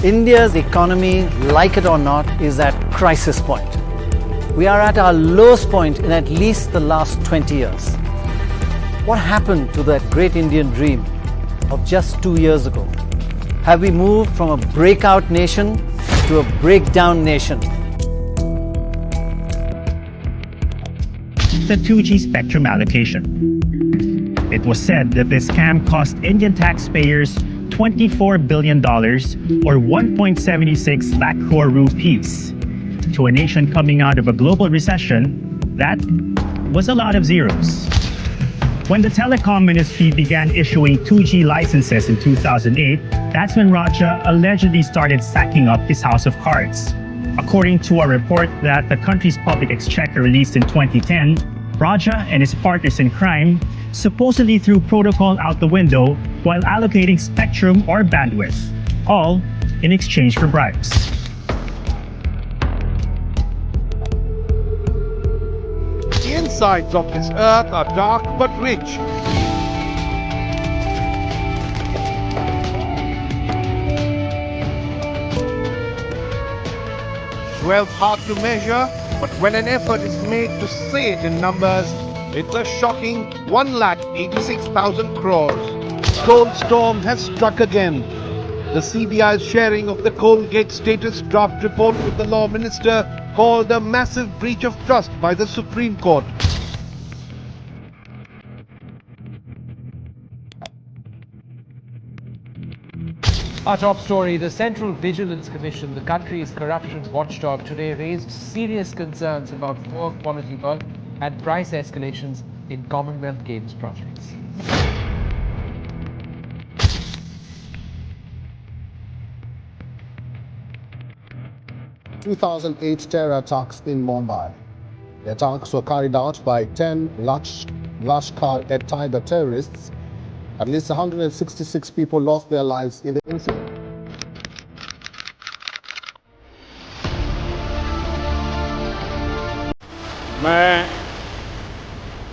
India's economy, like it or not, is at crisis point. We are at our lowest point in at least the last 20 years. What happened to that great Indian dream of just 2 years ago? Have we moved from a breakout nation to a breakdown nation? The 2G spectrum allocation. It was said that this scam cost Indian taxpayers $24 billion or 1.76 lakh crore rupees. To a nation coming out of a global recession, that was a lot of zeros. When the telecom ministry began issuing 2G licenses in 2008, that's when Raja allegedly started stacking up his house of cards. According to a report that the country's public exchequer released in 2010, Raja and his partners in crime supposedly threw protocol out the window while allocating spectrum or bandwidth, all in exchange for bribes. The insides of this earth are dark but rich. Wealth hard to measure, but when an effort is made to say it in numbers, it's a shocking 1,86,000 crores. Coal storm has struck again. The CBI's sharing of the coal gate status draft report with the law minister called a massive breach of trust by the Supreme Court. Our top story, the Central Vigilance Commission, the country's corruption watchdog, today raised serious concerns about poor quality work and price escalations in Commonwealth Games projects. In 2008 terror attacks in Mumbai. The attacks were carried out by 10 Lashkar-e-Taiba terrorists. At least 166 people lost their lives in the incident.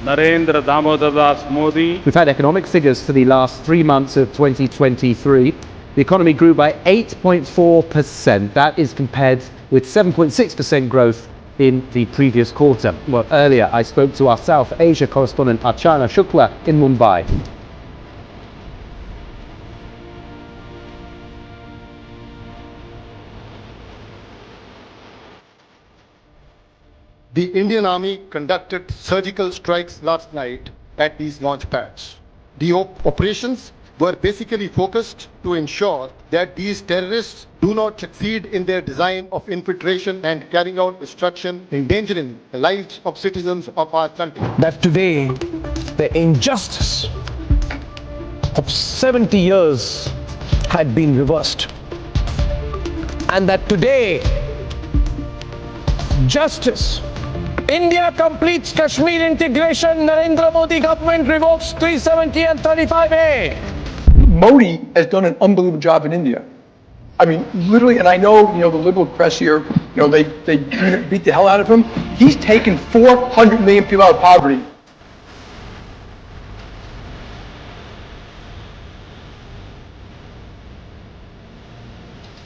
Narendra Damodar Das Modi. We've had economic figures for the last 3 months of 2023. The economy grew by 8.4%. That is compared with 7.6% growth in the previous quarter. Well, earlier I spoke to our South Asia correspondent Archana Shukla in Mumbai. The Indian Army conducted surgical strikes last night at these launch pads. The operations were basically focused to ensure that these terrorists do not succeed in their design of infiltration and carrying out destruction, endangering the lives of citizens of our country. That today, the injustice of 70 years had been reversed. And that today, justice. India completes Kashmir integration. Narendra Modi government revokes 370 and 35A. Modi has done an unbelievable job in India. I mean, literally, and I know, the liberal press here, they beat the hell out of him. He's taken 400 million people out of poverty.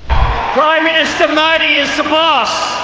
Prime Minister Modi is the boss.